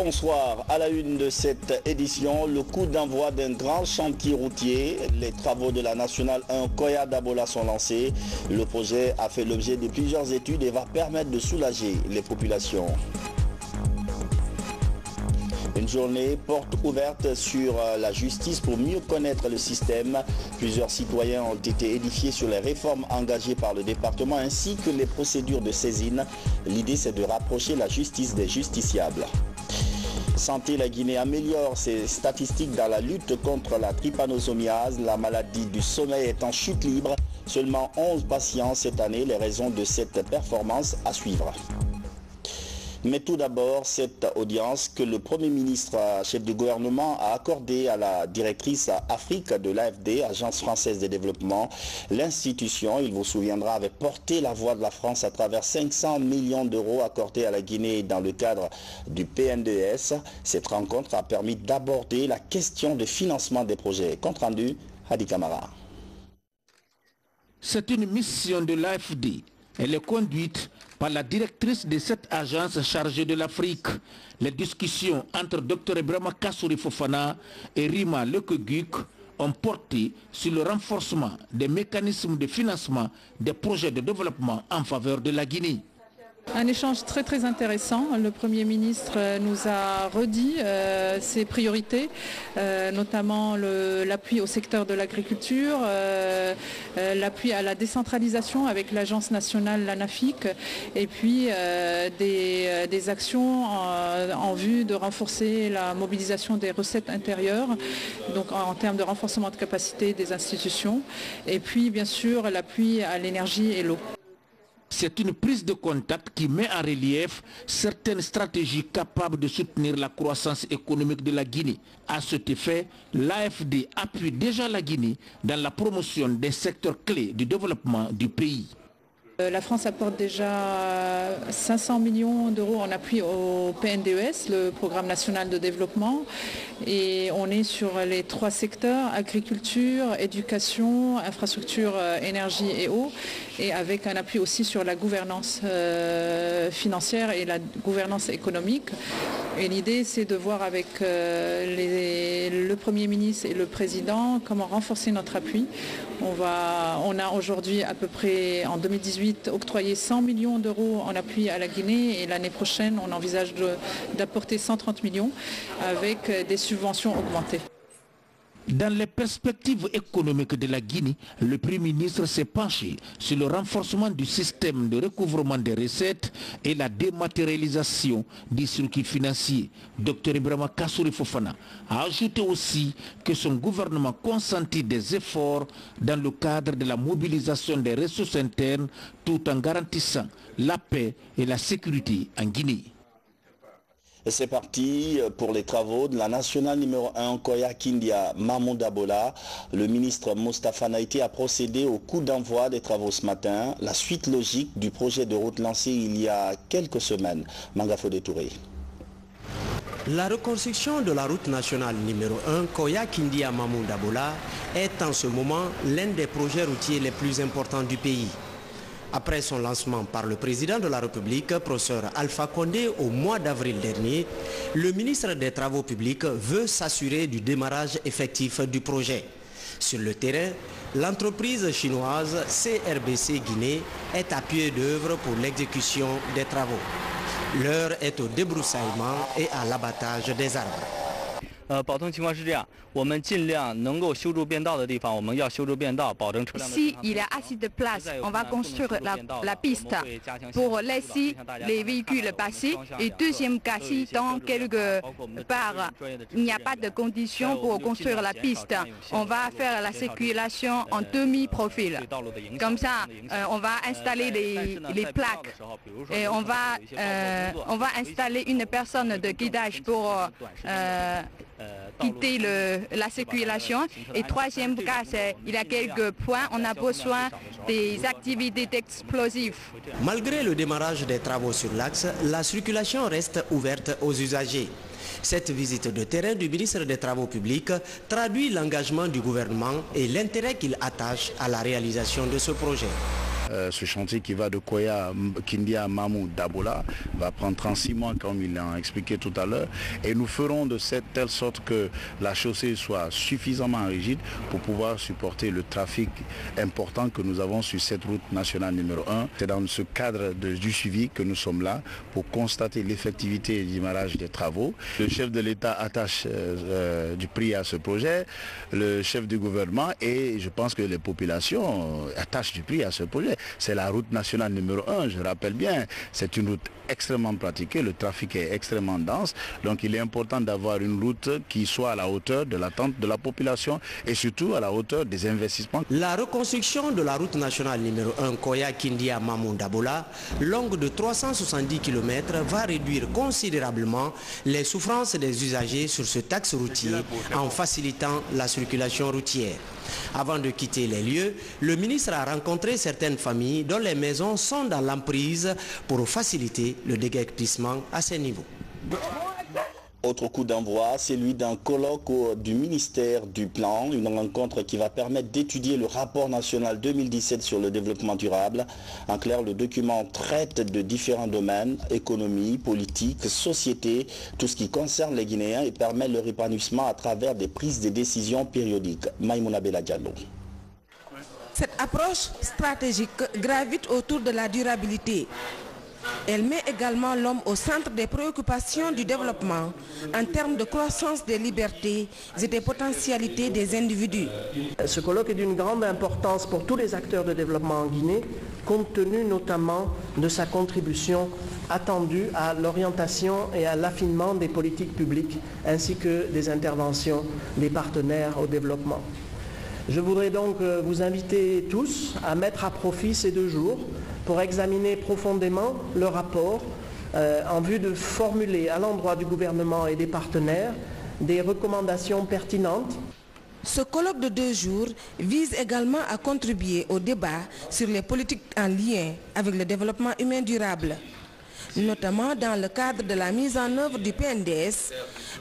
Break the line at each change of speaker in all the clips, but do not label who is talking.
Bonsoir. À la une de cette édition, le coup d'envoi d'un grand chantier routier. Les travaux de la Nationale 1 Koya-Dabola sont lancés. Le projet a fait l'objet de plusieurs études et va permettre de soulager les populations. Une journée porte ouverte sur la justice pour mieux connaître le système. Plusieurs citoyens ont été édifiés sur les réformes engagées par le département ainsi que les procédures de saisine. L'idée, c'est de rapprocher la justice des justiciables. Santé, la Guinée améliore ses statistiques dans la lutte contre la trypanosomiase. La maladie du sommeil est en chute libre. Seulement 11 patients cette année. Les raisons de cette performance à suivre. Mais tout d'abord, cette audience que le Premier ministre, chef du gouvernement, a accordée à la directrice Afrique de l'AFD, Agence française de développement. L'institution, il vous souviendra, avait porté la voix de la France à travers 500 millions d'euros accordés à la Guinée dans le cadre du PNDS. Cette rencontre a permis d'aborder la question de financement des projets. Compte rendu, Hadi Kamara.
C'est une mission de l'AFD. Elle est conduite par la directrice de cette agence chargée de l'Afrique. Les discussions entre Dr Ibrahima Kassouri Fofana et Rima Lekeguk ont porté sur le renforcement des mécanismes de financement des projets de développement en faveur de la Guinée.
Un échange très intéressant. Le Premier ministre nous a redit ses priorités, notamment l'appui au secteur de l'agriculture, l'appui à la décentralisation avec l'Agence nationale, l'ANAFIC, et puis des actions en vue de renforcer la mobilisation des recettes intérieures, donc en termes de renforcement de capacité des institutions, et puis bien sûr l'appui à l'énergie et l'eau.
C'est une prise de contact qui met en relief certaines stratégies capables de soutenir la croissance économique de la Guinée. À cet effet, l'AFD appuie déjà la Guinée dans la promotion des secteurs clés du développement du pays.
La France apporte déjà 500 millions d'euros en appui au PNDES, le Programme national de développement. Et on est sur les 3 secteurs, agriculture, éducation, infrastructure, énergie et eau. Et avec un appui aussi sur la gouvernance financière et la gouvernance économique. Et l'idée, c'est de voir avec le Premier ministre et le Président comment renforcer notre appui. On a aujourd'hui à peu près en 2018 octroyé 100 millions d'euros en appui à la Guinée et l'année prochaine on envisage d'apporter 130 millions avec des subventions augmentées.
Dans les perspectives économiques de la Guinée, le Premier ministre s'est penché sur le renforcement du système de recouvrement des recettes et la dématérialisation des circuits financiers. Dr Ibrahima Kassouri Fofana a ajouté aussi que son gouvernement consentit des efforts dans le cadre de la mobilisation des ressources internes tout en garantissant la paix et la sécurité en Guinée.
C'est parti pour les travaux de la nationale numéro 1 Koya-Kindia Mamou-Dabola. Le ministre Moustapha Naïté a procédé au coup d'envoi des travaux ce matin. La suite logique du projet de route lancé il y a quelques semaines. Mangafodé Touré.
La reconstruction de la route nationale numéro 1 Koya-Kindia Mamou-Dabola est en ce moment l'un des projets routiers les plus importants du pays. Après son lancement par le président de la République, professeur Alpha Condé, au mois d'avril dernier, le ministre des Travaux publics veut s'assurer du démarrage effectif du projet. Sur le terrain, l'entreprise chinoise CRBC Guinée est à pied d'œuvre pour l'exécution des travaux. L'heure est au débroussaillement et à l'abattage des arbres.
Si il y a assez de place, on va construire la piste pour laisser les véhicules passer. Et deuxième cas, si dans quelque part il n'y a pas de conditions pour construire la piste, on va faire la circulation en demi-profil. Comme ça, on va installer les plaques et on va installer une personne de guidage pour quitter la circulation. Et troisième cas, il y a quelques points, on a besoin des activités explosives.
Malgré le démarrage des travaux sur l'axe, la circulation reste ouverte aux usagers. Cette visite de terrain du ministre des Travaux publics traduit l'engagement du gouvernement et l'intérêt qu'il attache à la réalisation de ce projet.
Ce chantier qui va de Koya, Kindia, Mamou, Dabola va prendre 36 mois comme il l'a expliqué tout à l'heure. Et nous ferons de telle sorte que la chaussée soit suffisamment rigide pour pouvoir supporter le trafic important que nous avons sur cette route nationale numéro 1. C'est dans ce cadre du suivi que nous sommes là pour constater l'effectivité et le démarrage des travaux. Le chef de l'État attache du prix à ce projet, le chef du gouvernement et je pense que les populations attachent du prix à ce projet. C'est la route nationale numéro 1, je rappelle bien. C'est une route extrêmement pratiquée, le trafic est extrêmement dense. Donc il est important d'avoir une route qui soit à la hauteur de l'attente de la population et surtout à la hauteur des investissements.
La reconstruction de la route nationale numéro 1 Koya-Kindia Mamou-Dabola, longue de 370 km, va réduire considérablement les souffrances des usagers sur ce axe routier en facilitant la circulation routière. Avant de quitter les lieux, le ministre a rencontré certaines familles dont les maisons sont dans l'emprise pour faciliter le déguerpissement à ces niveaux.
Autre coup d'envoi, celui d'un colloque du ministère du Plan, une rencontre qui va permettre d'étudier le rapport national 2017 sur le développement durable. En clair, le document traite de différents domaines, économie, politique, société, tout ce qui concerne les Guinéens et permet leur épanouissement à travers des prises de décisions périodiques. Maïmouna Bella Diallo.
Cette approche stratégique gravite autour de la durabilité. Elle met également l'homme au centre des préoccupations du développement en termes de croissance des libertés et des potentialités des individus.
Ce colloque est d'une grande importance pour tous les acteurs de développement en Guinée, compte tenu notamment de sa contribution attendue à l'orientation et à l'affinement des politiques publiques ainsi que des interventions des partenaires au développement. Je voudrais donc vous inviter tous à mettre à profit ces 2 jours pour examiner profondément le rapport en vue de formuler à l'endroit du gouvernement et des partenaires des recommandations pertinentes.
Ce colloque de 2 jours vise également à contribuer au débat sur les politiques en lien avec le développement humain durable, notamment dans le cadre de la mise en œuvre du PNDS,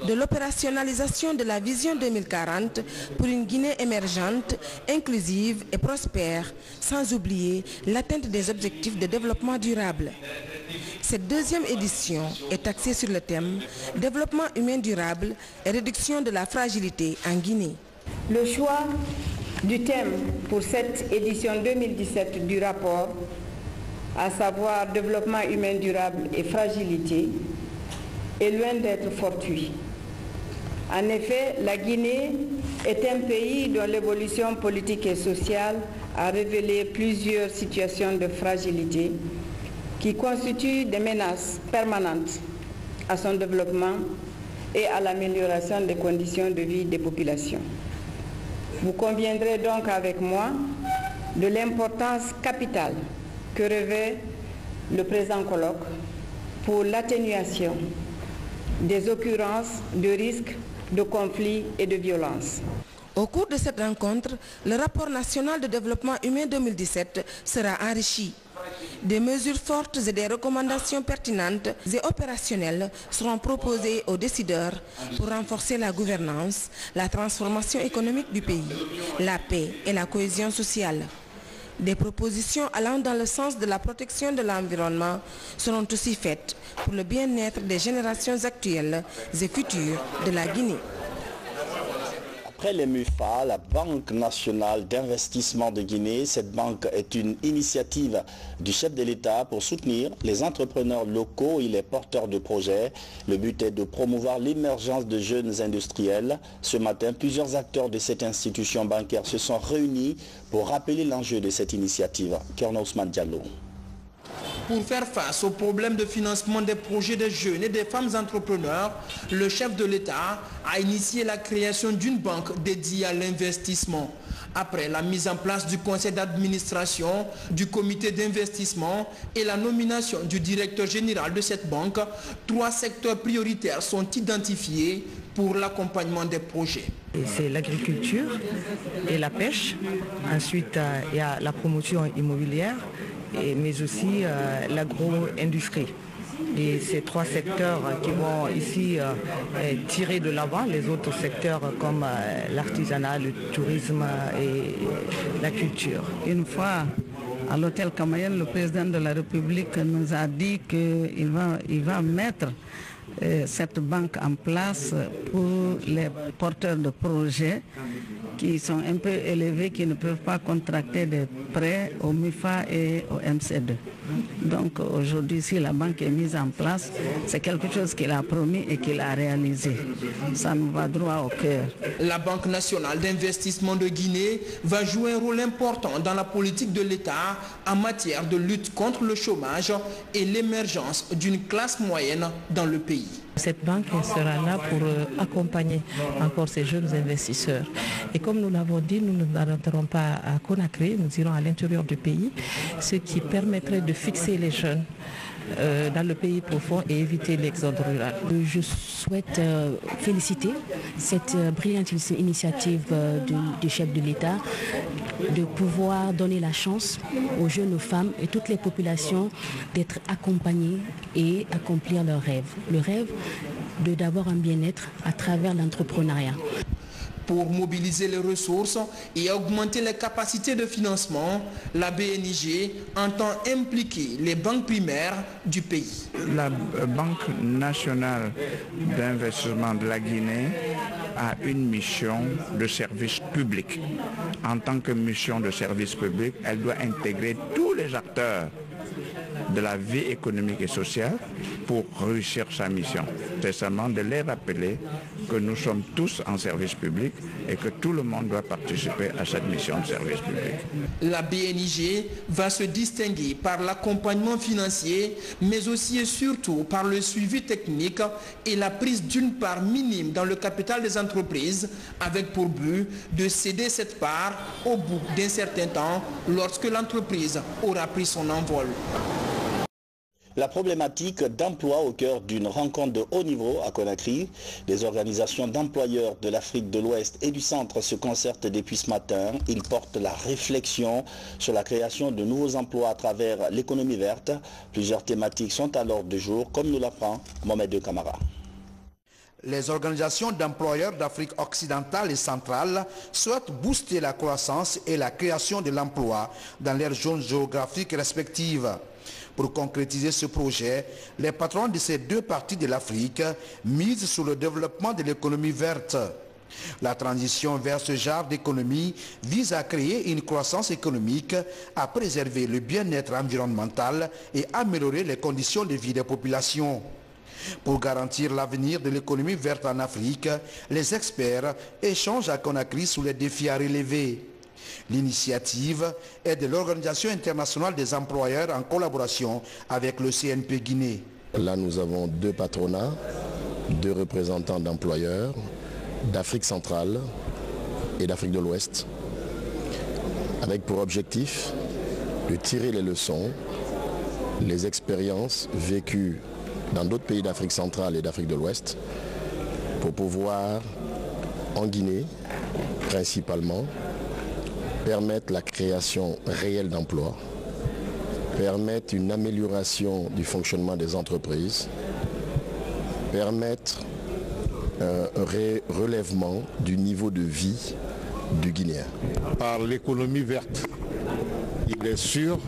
de l'opérationnalisation de la vision 2040 pour une Guinée émergente, inclusive et prospère, sans oublier l'atteinte des objectifs de développement durable. Cette 2e édition est axée sur le thème « Développement humain durable et réduction de la fragilité en Guinée ».
Le choix du thème pour cette édition 2017 du rapport, à savoir développement humain durable et fragilité, est loin d'être fortuit. En effet, la Guinée est un pays dont l'évolution politique et sociale a révélé plusieurs situations de fragilité qui constituent des menaces permanentes à son développement et à l'amélioration des conditions de vie des populations. Vous conviendrez donc avec moi de l'importance capitale que revêt le présent colloque pour l'atténuation des occurrences de risques de conflits et de violences.
Au cours de cette rencontre, le rapport national de développement humain 2017 sera enrichi. Des mesures fortes et des recommandations pertinentes et opérationnelles seront proposées aux décideurs pour renforcer la gouvernance, la transformation économique du pays, la paix et la cohésion sociale. Des propositions allant dans le sens de la protection de l'environnement seront aussi faites pour le bien-être des générations actuelles et futures de la Guinée.
Après les MUFA, la Banque nationale d'investissement de Guinée, cette banque est une initiative du chef de l'État pour soutenir les entrepreneurs locaux et les porteurs de projets. Le but est de promouvoir l'émergence de jeunes industriels. Ce matin, plusieurs acteurs de cette institution bancaire se sont réunis pour rappeler l'enjeu de cette initiative. Kerna Ousmane Diallo.
Pour faire face aux problèmes de financement des projets des jeunes et des femmes entrepreneurs, le chef de l'État a initié la création d'une banque dédiée à l'investissement. Après la mise en place du conseil d'administration, du comité d'investissement et la nomination du directeur général de cette banque, 3 secteurs prioritaires sont identifiés pour l'accompagnement des projets.
C'est l'agriculture et la pêche. Ensuite, il y a la promotion immobilière, mais aussi l'agro-industrie. Et ces 3 secteurs qui vont ici tirer de l'avant les autres secteurs comme l'artisanat, le tourisme et la culture.
Une fois à l'hôtel Camayen, le président de la République nous a dit qu'il va mettre cette banque en place pour les porteurs de projets qui sont un peu élevés, qui ne peuvent pas contracter des prêts au MIFA et au MC2. Donc aujourd'hui, si la banque est mise en place, c'est quelque chose qu'il a promis et qu'il a réalisé. Ça nous va droit au cœur.
La Banque nationale d'investissement de Guinée va jouer un rôle important dans la politique de l'État en matière de lutte contre le chômage et l'émergence d'une classe moyenne dans le pays.
Cette banque sera là pour accompagner encore ces jeunes investisseurs. Et comme nous l'avons dit, nous ne nous arrêterons pas à Conakry, nous irons à l'intérieur du pays, ce qui permettrait de fixer les jeunes dans le pays profond et éviter l'exode rural.
Je souhaite féliciter cette brillante initiative du chef de l'État de pouvoir donner la chance aux jeunes, aux femmes et toutes les populations d'être accompagnées et accomplir leurs rêves. Le rêve d'avoir un bien-être à travers l'entrepreneuriat.
Pour mobiliser les ressources et augmenter les capacités de financement, la BNIG entend impliquer les banques primaires du pays.
La Banque nationale d'investissement de la Guinée a une mission de service public. En tant que mission de service public, elle doit intégrer tous les acteurs de la vie économique et sociale pour réussir sa mission. C'est seulement de les rappeler que nous sommes tous en service public et que tout le monde doit participer à cette mission de service public.
La BNIG va se distinguer par l'accompagnement financier, mais aussi et surtout par le suivi technique et la prise d'une part minime dans le capital des entreprises, avec pour but de céder cette part au bout d'un certain temps lorsque l'entreprise aura pris son envol.
La problématique d'emploi au cœur d'une rencontre de haut niveau à Conakry. Les organisations d'employeurs de l'Afrique de l'Ouest et du Centre se concertent depuis ce matin. Ils portent la réflexion sur la création de nouveaux emplois à travers l'économie verte. Plusieurs thématiques sont à l'ordre du jour, comme nous l'apprend Mohamed Camara.
Les organisations d'employeurs d'Afrique occidentale et centrale souhaitent booster la croissance et la création de l'emploi dans leurs zones géographiques respectives. Pour concrétiser ce projet, les patrons de ces deux parties de l'Afrique misent sur le développement de l'économie verte. La transition vers ce genre d'économie vise à créer une croissance économique, à préserver le bien-être environnemental et améliorer les conditions de vie des populations. Pour garantir l'avenir de l'économie verte en Afrique, les experts échangent à Conakry sur les défis à relever. L'initiative est de l'Organisation internationale des employeurs en collaboration avec le CNP Guinée.
Là, nous avons deux patronats, deux représentants d'employeurs d'Afrique centrale et d'Afrique de l'Ouest, avec pour objectif de tirer les leçons, les expériences vécues dans d'autres pays d'Afrique centrale et d'Afrique de l'Ouest, pour pouvoir, en Guinée principalement, permettre la création réelle d'emplois, permettre une amélioration du fonctionnement des entreprises, permettre un relèvement du niveau de vie du Guinéen.
Par l'économie verte, il est sûr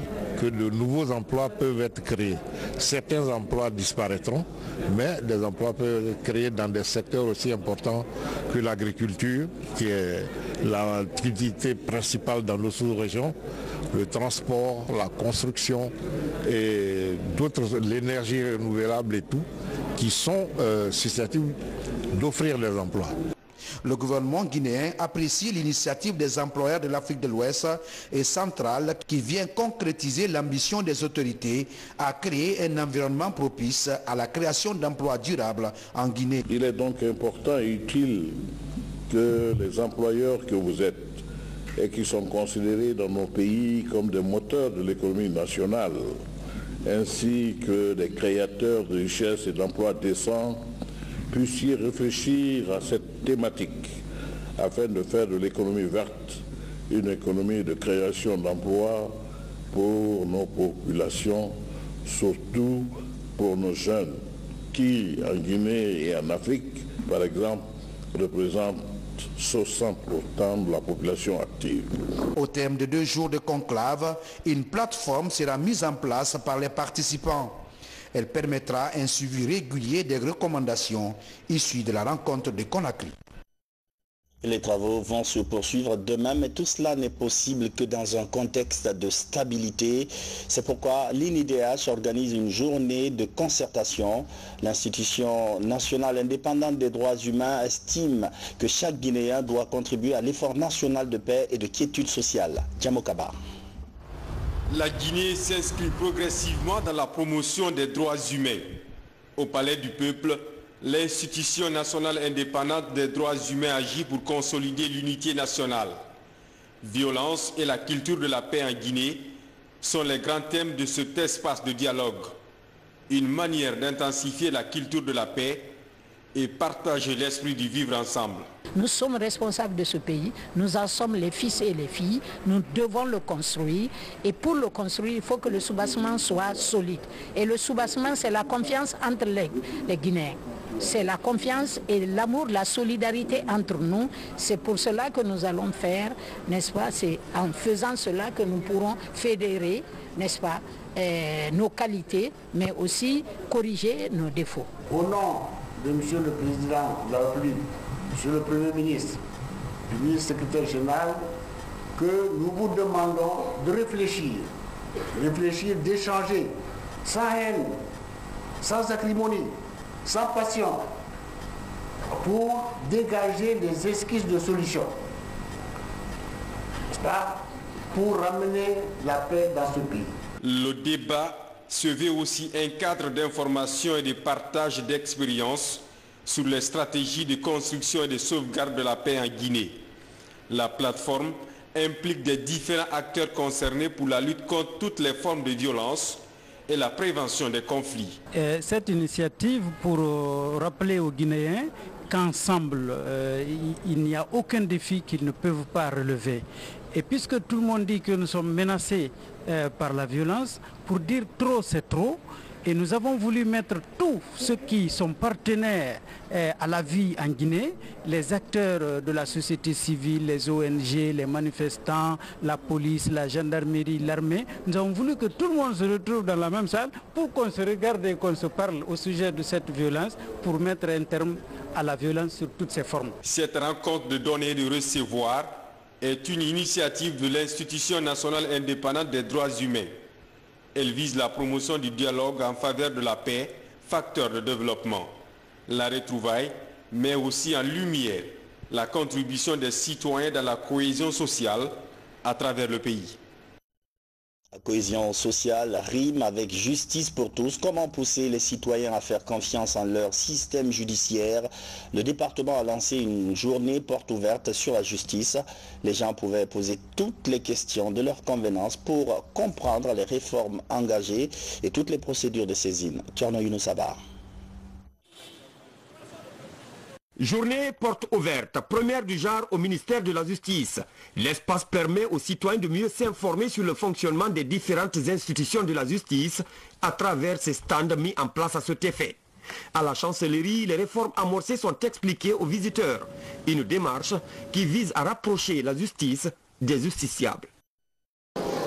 que de nouveaux emplois peuvent être créés. Certains emplois disparaîtront, mais des emplois peuvent être créés dans des secteurs aussi importants que l'agriculture, qui est l'activité principale dans nos sous-régions, le transport, la construction et d'autres, l'énergie renouvelable et tout, qui sont susceptibles d'offrir des emplois.
Le gouvernement guinéen apprécie l'initiative des employeurs de l'Afrique de l'Ouest et centrale qui vient concrétiser l'ambition des autorités à créer un environnement propice à la création d'emplois durables en Guinée.
Il est donc important et utile que les employeurs que vous êtes et qui sont considérés dans nos pays comme des moteurs de l'économie nationale, ainsi que des créateurs de richesses et d'emplois décents, puissiez réfléchir à cette thématique afin de faire de l'économie verte une économie de création d'emplois pour nos populations, surtout pour nos jeunes, qui en Guinée et en Afrique, par exemple, représentent s'aussent pourtant de la population active.
Au terme de 2 jours de conclave, une plateforme sera mise en place par les participants. Elle permettra un suivi régulier des recommandations issues de la rencontre de Conakry.
Les travaux vont se poursuivre demain, mais tout cela n'est possible que dans un contexte de stabilité. C'est pourquoi l'INIDH organise une journée de concertation. L'Institution nationale indépendante des droits humains estime que chaque Guinéen doit contribuer à l'effort national de paix et de quiétude sociale. Djamokaba.
La Guinée s'inscrit progressivement dans la promotion des droits humains. Au Palais du Peuple, l'Institution nationale indépendante des droits humains agit pour consolider l'unité nationale. Violence et la culture de la paix en Guinée sont les grands thèmes de cet espace de dialogue. Une manière d'intensifier la culture de la paix et partager l'esprit du vivre ensemble.
Nous sommes responsables de ce pays, nous en sommes les fils et les filles, nous devons le construire et pour le construire, il faut que le soubassement soit solide. Et le soubassement, c'est la confiance entre les Guinéens. C'est la confiance et l'amour, la solidarité entre nous. C'est pour cela que nous allons faire, n'est-ce pas, c'est en faisant cela que nous pourrons fédérer, n'est-ce pas, nos qualités, mais aussi corriger nos défauts.
Au nom de Monsieur le Président de la République, Monsieur le Premier ministre, du ministre secrétaire général, que nous vous demandons de réfléchir, d'échanger, sans haine, sans acrimonie, sans passion, pour dégager des esquisses de solutions, pour ramener la paix dans ce pays.
Le débat se veut aussi un cadre d'information et de partage d'expériences sur les stratégies de construction et de sauvegarde de la paix en Guinée. La plateforme implique des différents acteurs concernés pour la lutte contre toutes les formes de violence et la prévention des conflits.
Cette initiative pour rappeler aux Guinéens qu'ensemble, il n'y a aucun défi qu'ils ne peuvent pas relever. Et puisque tout le monde dit que nous sommes menacés par la violence, pour dire trop c'est trop, et nous avons voulu mettre tous ceux qui sont partenaires à la vie en Guinée, les acteurs de la société civile, les ONG, les manifestants, la police, la gendarmerie, l'armée. Nous avons voulu que tout le monde se retrouve dans la même salle pour qu'on se regarde et qu'on se parle au sujet de cette violence, pour mettre un terme à la violence sur toutes ses formes.
Cette rencontre de donner et de recevoir est une initiative de l'Institution nationale indépendante des droits humains. Elle vise la promotion du dialogue en faveur de la paix, facteur de développement. La retrouvaille met aussi en lumière la contribution des citoyens dans la cohésion sociale à travers le pays.
La cohésion sociale rime avec justice pour tous. Comment pousser les citoyens à faire confiance en leur système judiciaire? Le département a lancé une journée porte ouverte sur la justice. Les gens pouvaient poser toutes les questions de leur convenance pour comprendre les réformes engagées et toutes les procédures de saisine. Tcherno Younousabar.
Journée porte ouverte, première du genre au ministère de la Justice. L'espace permet aux citoyens de mieux s'informer sur le fonctionnement des différentes institutions de la justice à travers ces stands mis en place à cet effet. À la chancellerie, les réformes amorcées sont expliquées aux visiteurs. Une démarche qui vise à rapprocher la justice des justiciables.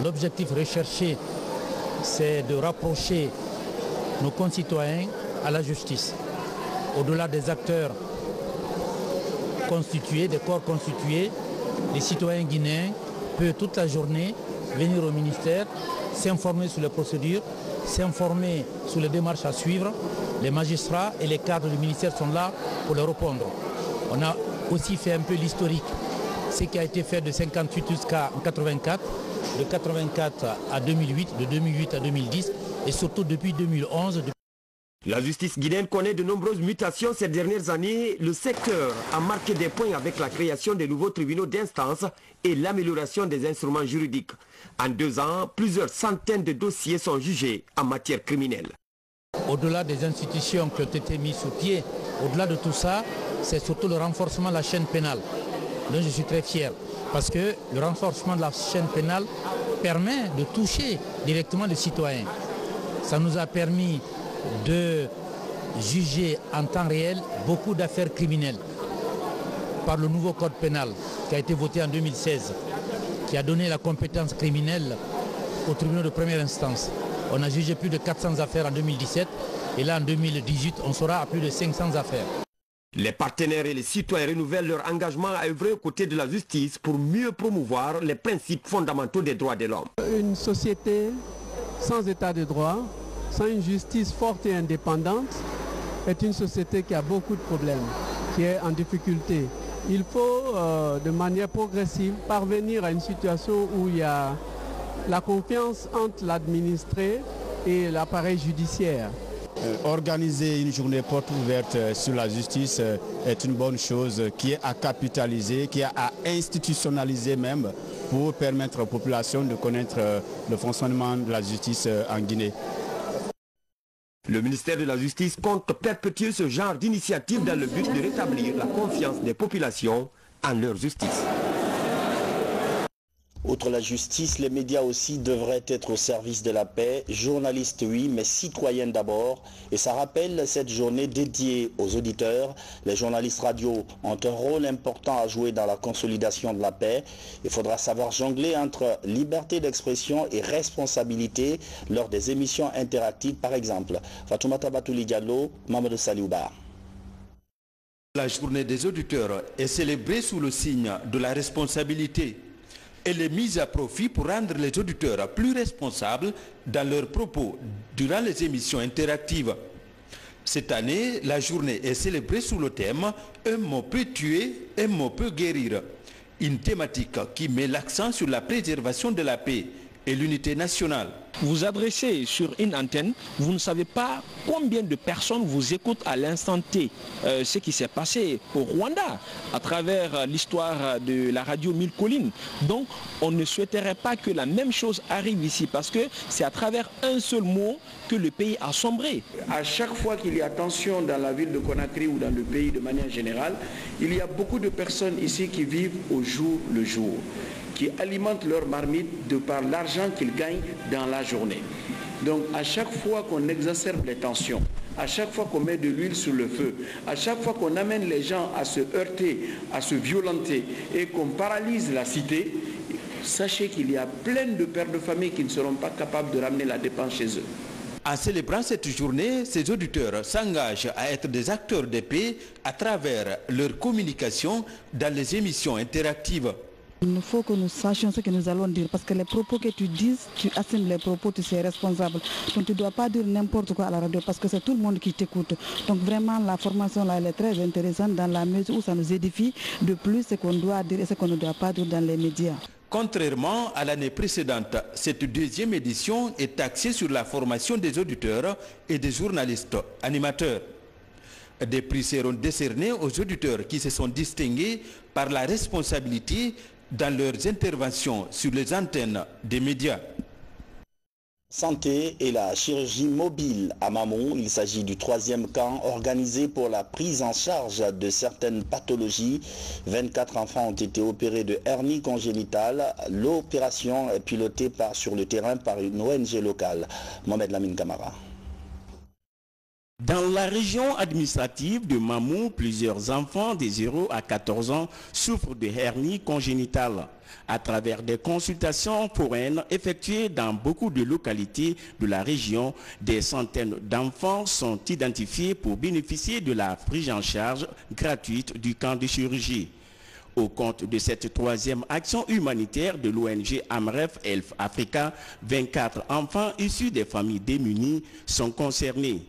L'objectif recherché, c'est de rapprocher nos concitoyens à la justice. Au-delà des acteurs constitués, des corps constitués, les citoyens guinéens peuvent toute la journée venir au ministère, s'informer sur les procédures, s'informer sur les démarches à suivre. Les magistrats et les cadres du ministère sont là pour leur répondre. On a aussi fait un peu l'historique, ce qui a été fait de 58 jusqu'à 84, de 84 à 2008, de 2008 à 2010 et surtout depuis 2011.
La justice guinéenne connaît de nombreuses mutations ces dernières années. Le secteur a marqué des points avec la création des nouveaux tribunaux d'instance et l'amélioration des instruments juridiques. En 2 ans, plusieurs centaines de dossiers sont jugés en matière criminelle.
Au-delà des institutions qui ont été mises sous pied, au-delà de tout ça, c'est surtout le renforcement de la chaîne pénale. Donc je suis très fier parce que le renforcement de la chaîne pénale permet de toucher directement les citoyens. Ça nous a permis de juger en temps réel beaucoup d'affaires criminelles. par le nouveau code pénal qui a été voté en 2016, qui a donné la compétence criminelle aux tribunaux de première instance. On a jugé plus de 400 affaires en 2017 et là en 2018 on sera à plus de 500 affaires.
Les partenaires et les citoyens renouvellent leur engagement à œuvrer aux côtés de la justice pour mieux promouvoir les principes fondamentaux des droits de l'homme.
Une société sans état de droit, sans une justice forte et indépendante, est une société qui a beaucoup de problèmes, qui est en difficulté. Il faut, de manière progressive, parvenir à une situation où il y a la confiance entre l'administré et l'appareil judiciaire.
Organiser une journée porte ouverte sur la justice est une bonne chose qui est à capitaliser, qui est à institutionnaliser même pour permettre aux populations de connaître le fonctionnement de la justice en Guinée.
Le ministère de la Justice compte perpétuer ce genre d'initiative dans le but de rétablir la confiance des populations en leur justice.
Outre la justice, les médias aussi devraient être au service de la paix. Journalistes, oui, mais citoyens d'abord. Et ça rappelle cette journée dédiée aux auditeurs. Les journalistes radio ont un rôle important à jouer dans la consolidation de la paix. Il faudra savoir jongler entre liberté d'expression et responsabilité lors des émissions interactives, par exemple. Fatoumata Batouli Diallo, Mamadou Saliouba.
La journée des auditeurs est célébrée sous le signe de la responsabilité. Elle est mise à profit pour rendre les auditeurs plus responsables dans leurs propos durant les émissions interactives. Cette année, la journée est célébrée sous le thème « Un mot peut tuer, un mot peut guérir ». Une thématique qui met l'accent sur la préservation de la paix et l'unité nationale.
Vous adressez sur une antenne, vous ne savez pas combien de personnes vous écoutent à l'instant T. Ce qui s'est passé au Rwanda à travers l'histoire de la radio Mille Collines. Donc on ne souhaiterait pas que la même chose arrive ici parce que c'est à travers un seul mot que le pays a sombré.
À chaque fois qu'il y a tension dans la ville de Conakry ou dans le pays de manière générale, il y a beaucoup de personnes ici qui vivent au jour le jour, qui alimentent leur marmite de par l'argent qu'ils gagnent dans la journée. Donc à chaque fois qu'on exacerbe les tensions, à chaque fois qu'on met de l'huile sur le feu, à chaque fois qu'on amène les gens à se heurter, à se violenter et qu'on paralyse la cité, sachez qu'il y a plein de pères de famille qui ne seront pas capables de ramener la dépense chez eux.
En célébrant cette journée, ces auditeurs s'engagent à être des acteurs de paix à travers leur communication dans les émissions interactives.
Il faut que nous sachions ce que nous allons dire parce que les propos que tu dis, tu assumes les propos, tu es responsable. Donc tu ne dois pas dire n'importe quoi à la radio parce que c'est tout le monde qui t'écoute. Donc vraiment la formation là elle est très intéressante dans la mesure où ça nous édifie de plus ce qu'on doit dire et ce qu'on ne doit pas dire dans les médias.
Contrairement à l'année précédente, cette deuxième édition est axée sur la formation des auditeurs et des journalistes animateurs. Des prix seront décernés aux auditeurs qui se sont distingués par la responsabilité dans leurs interventions sur les antennes des médias.
Santé et la chirurgie mobile à Mamou. Il s'agit du 3e camp organisé pour la prise en charge de certaines pathologies. 24 enfants ont été opérés de hernie congénitale. L'opération est pilotée sur le terrain par une ONG locale. Mohamed Lamine Kamara.
Dans la région administrative de Mamou, plusieurs enfants de 0 à 14 ans souffrent de hernie congénitale. À travers des consultations foraines effectuées dans beaucoup de localités de la région, des centaines d'enfants sont identifiés pour bénéficier de la prise en charge gratuite du camp de chirurgie. Au compte de cette 3e action humanitaire de l'ONG Amref Health Africa, 24 enfants issus des familles démunies sont concernés.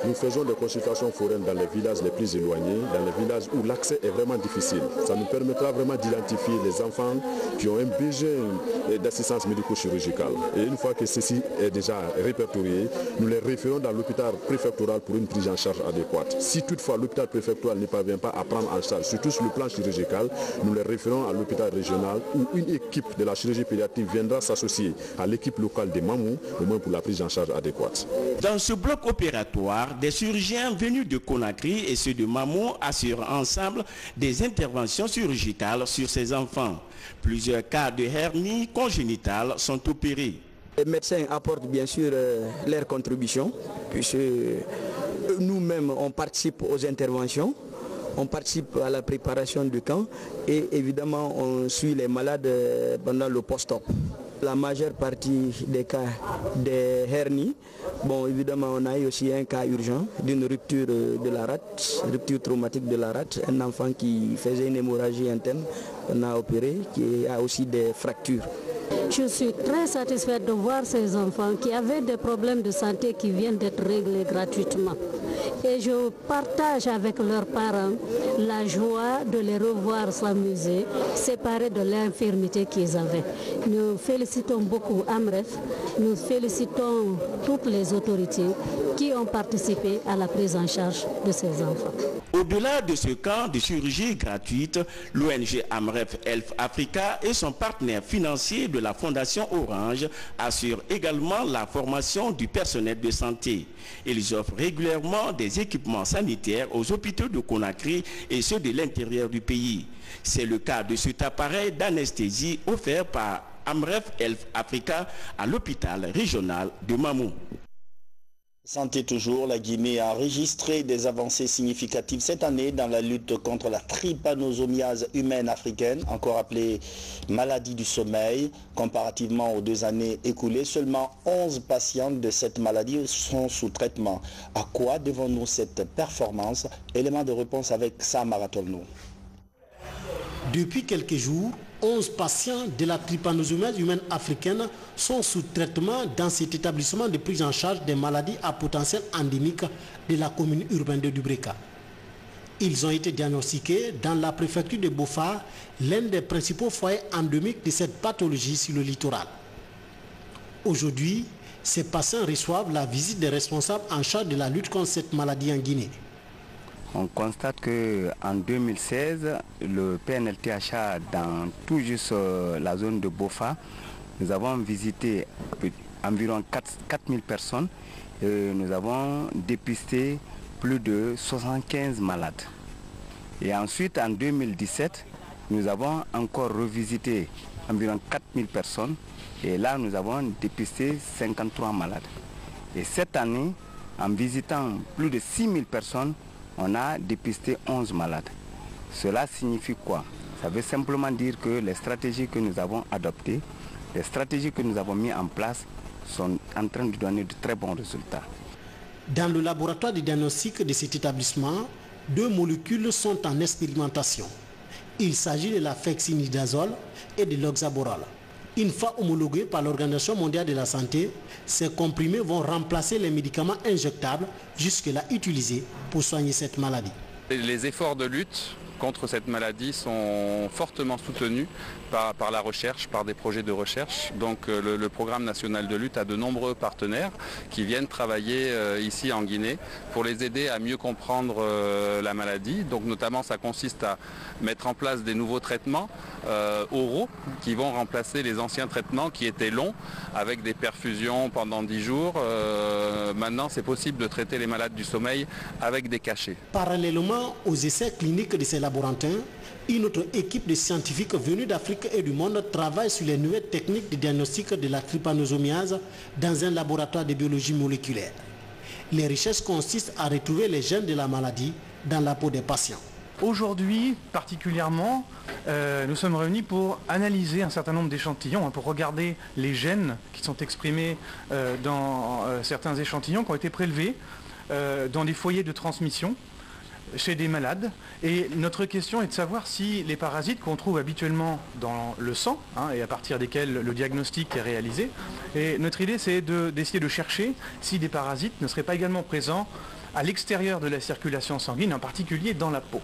Nous faisons des consultations foraines dans les villages les plus éloignés, dans les villages où l'accès est vraiment difficile. Ça nous permettra vraiment d'identifier les enfants qui ont un besoin d'assistance médico-chirurgicale. Et une fois que ceci est déjà répertorié, nous les référons dans l'hôpital préfectoral pour une prise en charge adéquate. Si toutefois l'hôpital préfectoral ne parvient pas à prendre en charge, surtout sur le plan chirurgical, nous les référons à l'hôpital régional où une équipe de la chirurgie pédiatrique viendra s'associer à l'équipe locale de Mamou, au moins pour la prise en charge adéquate.
Dans ce bloc opératoire, des chirurgiens venus de Conakry et ceux de Mamou assurent ensemble des interventions chirurgicales sur ces enfants. Plusieurs cas de hernie congénitale sont opérés.
Les médecins apportent bien sûr leur contribution, puisque nous-mêmes on participe aux interventions. on participe à la préparation du camp et évidemment on suit les malades pendant le post-op. La majeure partie des cas des hernies, bon évidemment on a eu aussi un cas urgent d'une rupture de la rate, rupture traumatique de la rate, un enfant qui faisait une hémorragie interne, on a opéré, qui a aussi des fractures.
Je suis très satisfaite de voir ces enfants qui avaient des problèmes de santé qui viennent d'être réglés gratuitement. Et je partage avec leurs parents la joie de les revoir s'amuser, séparés de l'infirmité qu'ils avaient. Nous félicitons beaucoup AMREF, nous félicitons toutes les autorités qui ont participé à la prise en charge de ces enfants.
Au-delà de ce camp de chirurgie gratuite, l'ONG AMREF Health Africa et son partenaire financier de la Fondation Orange assurent également la formation du personnel de santé. Ils offrent régulièrement des équipements sanitaires aux hôpitaux de Conakry et ceux de l'intérieur du pays. C'est le cas de cet appareil d'anesthésie offert par AMREF Health Africa à l'hôpital régional de Mamou.
Santé toujours, la Guinée a enregistré des avancées significatives cette année dans la lutte contre la trypanosomiase humaine africaine, encore appelée maladie du sommeil. Comparativement aux 2 années écoulées, seulement 11 patientes de cette maladie sont sous traitement. À quoi devons-nous cette performance? Élément de réponse avec Sam Aratolno.
Depuis quelques jours, 11 patients de la trypanosomiase humaine africaine sont sous traitement dans cet établissement de prise en charge des maladies à potentiel endémique de la commune urbaine de Dubreka. Ils ont été diagnostiqués dans la préfecture de Bofa, l'un des principaux foyers endémiques de cette pathologie sur le littoral. Aujourd'hui, ces patients reçoivent la visite des responsables en charge de la lutte contre cette maladie en Guinée.
On constate qu'en 2016, le PNLTHA, dans tout juste la zone de Bofa, nous avons visité environ 4000 personnes et nous avons dépisté plus de 75 malades. Et ensuite, en 2017, nous avons encore revisité environ 4000 personnes et là, nous avons dépisté 53 malades. Et cette année, en visitant plus de 6000 personnes, on a dépisté 11 malades. Cela signifie quoi? Ça veut simplement dire que les stratégies que nous avons adoptées, les stratégies que nous avons mises en place sont en train de donner de très bons résultats.
Dans le laboratoire de diagnostic de cet établissement, 2 molécules sont en expérimentation. Il s'agit de la fexinidazole et de l'oxaborole. Une fois homologués par l'Organisation mondiale de la santé, ces comprimés vont remplacer les médicaments injectables jusque-là utilisés pour soigner cette maladie.
Les efforts de lutte contre cette maladie sont fortement soutenus par la recherche, par des projets de recherche. Donc le programme national de lutte a de nombreux partenaires qui viennent travailler ici en Guinée pour les aider à mieux comprendre la maladie. Donc notamment ça consiste à mettre en place des nouveaux traitements oraux qui vont remplacer les anciens traitements qui étaient longs avec des perfusions pendant 10 jours. Maintenant c'est possible de traiter les malades du sommeil avec des cachets.
Parallèlement aux essais cliniques de ces laborantins, une autre équipe de scientifiques venus d'Afrique et du monde travaille sur les nouvelles techniques de diagnostic de la trypanosomiase dans un laboratoire de biologie moléculaire. Les recherches consistent à retrouver les gènes de la maladie dans la peau des patients.
Aujourd'hui, particulièrement, nous sommes réunis pour analyser un certain nombre d'échantillons, pour regarder les gènes qui sont exprimés dans certains échantillons qui ont été prélevés dans des foyers de transmission chez des malades. Et notre question est de savoir si les parasites qu'on trouve habituellement dans le sang, et à partir desquels le diagnostic est réalisé, et notre idée c'est d'essayer de chercher si des parasites ne seraient pas également présents à l'extérieur de la circulation sanguine, en particulier dans la peau.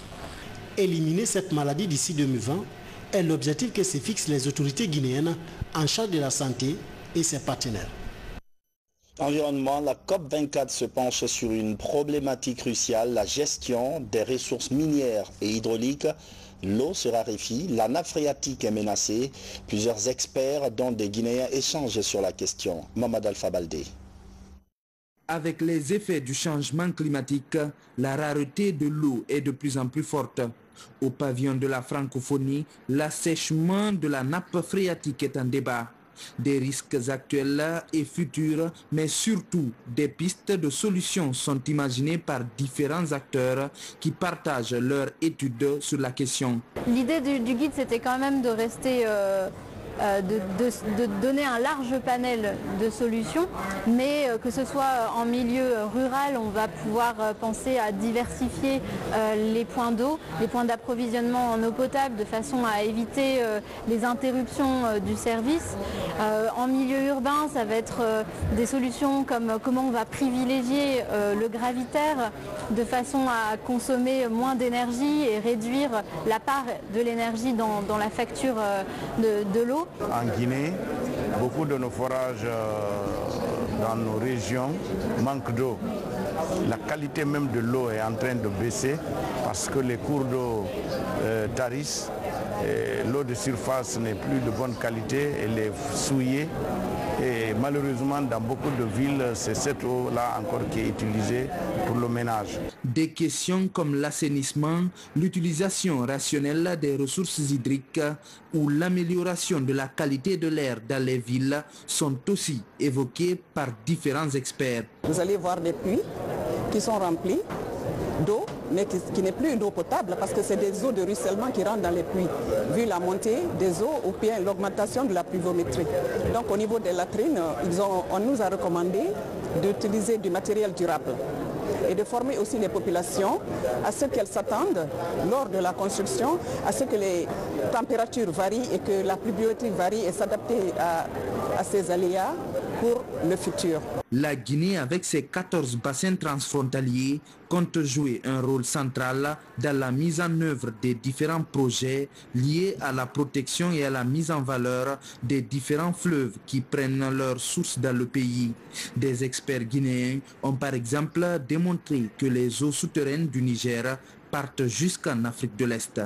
Éliminer cette maladie d'ici 2020 est l'objectif que se fixent les autorités guinéennes en charge de la santé et ses partenaires.
Environnement, la COP24 se penche sur une problématique cruciale, la gestion des ressources minières et hydrauliques. L'eau se raréfie, la nappe phréatique est menacée. Plusieurs experts, dont des Guinéens, échangent sur la question. Mamad Alpha Baldé.
Avec les effets du changement climatique, la rareté de l'eau est de plus en plus forte. Au pavillon de la francophonie, l'assèchement de la nappe phréatique est un débat. Des risques actuels et futurs, mais surtout des pistes de solutions sont imaginées par différents acteurs qui partagent leurs études sur la question.
L'idée du guide, c'était quand même de rester... de donner un large panel de solutions, mais que ce soit en milieu rural, on va pouvoir penser à diversifier les points d'eau, les points d'approvisionnement en eau potable, de façon à éviter les interruptions du service. En milieu urbain, ça va être des solutions comme comment on va privilégier le gravitaire de façon à consommer moins d'énergie et réduire la part de l'énergie dans la facture de l'eau.
En Guinée, beaucoup de nos forages dans nos régions manquent d'eau. La qualité même de l'eau est en train de baisser parce que les cours d'eau tarissent. L'eau de surface n'est plus de bonne qualité, elle est souillée. Et malheureusement, dans beaucoup de villes, c'est cette eau-là encore qui est utilisée pour le ménage.
Des questions comme l'assainissement, l'utilisation rationnelle des ressources hydriques ou l'amélioration de la qualité de l'air dans les villes sont aussi évoquées par différents experts.
Vous allez voir des puits qui sont remplis d'eau, mais qui n'est plus une eau potable parce que c'est des eaux de ruissellement qui rentrent dans les puits, vu la montée des eaux ou bien l'augmentation de la pluviométrie. Donc au niveau des latrines, on nous a recommandé d'utiliser du matériel durable et de former aussi les populations à ce qu'elles s'attendent lors de la construction, à ce que les températures varient et que la pluviométrie varie et s'adapter à ces aléas pour le futur.
La Guinée, avec ses 14 bassins transfrontaliers, compte jouer un rôle central dans la mise en œuvre des différents projets liés à la protection et à la mise en valeur des différents fleuves qui prennent leur source dans le pays. Des experts guinéens ont par exemple démontré que les eaux souterraines du Niger partent jusqu'en Afrique de l'Est.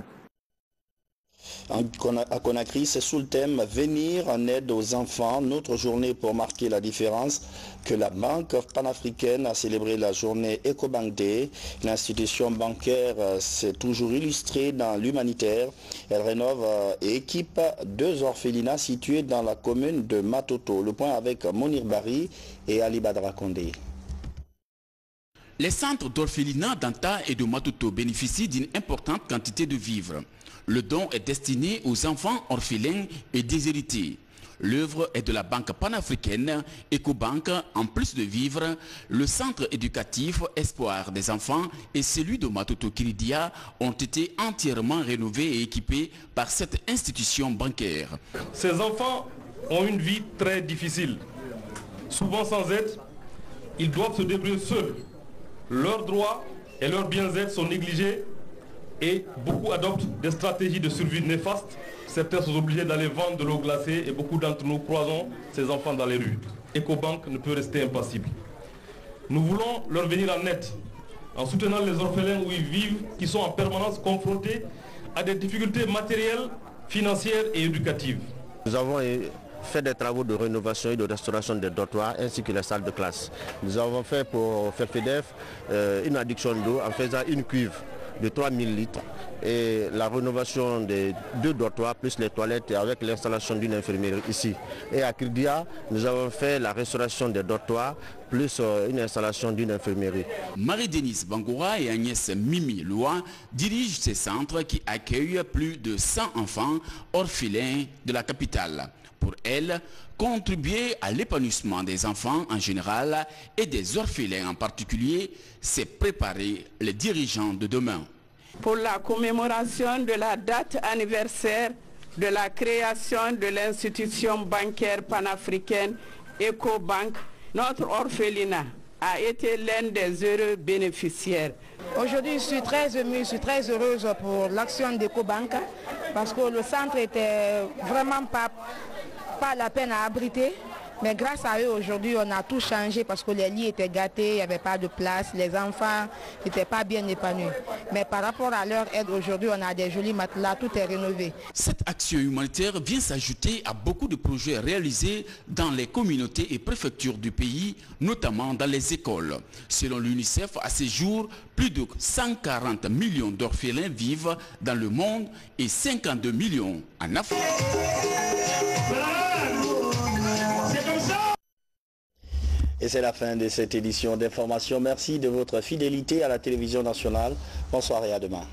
À Conakry, c'est sous le thème « Venir en aide aux enfants », notre journée pour marquer la différence, que la Banque panafricaine a célébré la journée EcoBank Day. L'institution bancaire s'est toujours illustrée dans l'humanitaire. Elle rénove et équipe 2 orphelinats situés dans la commune de Matoto. Le point avec Monir Bari et Ali Badra Kondé.
Les centres d'orphelinat d'Anta et de Matoto bénéficient d'une importante quantité de vivres. Le don est destiné aux enfants orphelins et déshérités. L'œuvre est de la Banque panafricaine EcoBank. En plus de vivres, le centre éducatif Espoir des enfants et celui de Matoto Kiridia ont été entièrement rénovés et équipés par cette institution bancaire.
Ces enfants ont une vie très difficile. Souvent sans aide, ils doivent se débrouiller seuls. Leurs droits et leur bien-être sont négligés et beaucoup adoptent des stratégies de survie néfastes. Certains sont obligés d'aller vendre de l'eau glacée et beaucoup d'entre nous croisons ces enfants dans les rues. EcoBank ne peut rester impassible. Nous voulons leur venir en aide en soutenant les orphelins où ils vivent, qui sont en permanence confrontés à des difficultés matérielles, financières et éducatives.
Nous avons fait des travaux de rénovation et de restauration des dortoirs ainsi que les salles de classe. Nous avons fait pour FEDEF une adduction d'eau en faisant une cuve de 3000 litres et la rénovation des 2 dortoirs plus les toilettes avec l'installation d'une infirmerie ici. Et à Kirdia, nous avons fait la restauration des dortoirs plus une installation d'une infirmerie.
Marie-Denise Bangoura et Agnès Mimi Loa dirigent ces centres qui accueillent plus de 100 enfants orphelins de la capitale. Pour elle, contribuer à l'épanouissement des enfants en général et des orphelins en particulier, c'est préparer les dirigeants de demain.
Pour la commémoration de la date anniversaire de la création de l'institution bancaire panafricaine EcoBank, notre orphelinat a été l'un des heureux bénéficiaires.
Aujourd'hui, je suis très émue, je suis très heureuse pour l'action d'EcoBank parce que le centre était vraiment pas la peine à abriter. Mais grâce à eux, aujourd'hui, on a tout changé parce que les lits étaient gâtés, il n'y avait pas de place, les enfants n'étaient pas bien épanouis. Mais par rapport à leur aide, aujourd'hui, on a des jolis matelas, tout est rénové.
Cette action humanitaire vient s'ajouter à beaucoup de projets réalisés dans les communautés et préfectures du pays, notamment dans les écoles. Selon l'UNICEF, à ce jour, plus de 140 millions d'orphelins vivent dans le monde et 52 millions en Afrique.
Et c'est la fin de cette édition d'information. Merci de votre fidélité à la télévision nationale. Bonsoir et à demain.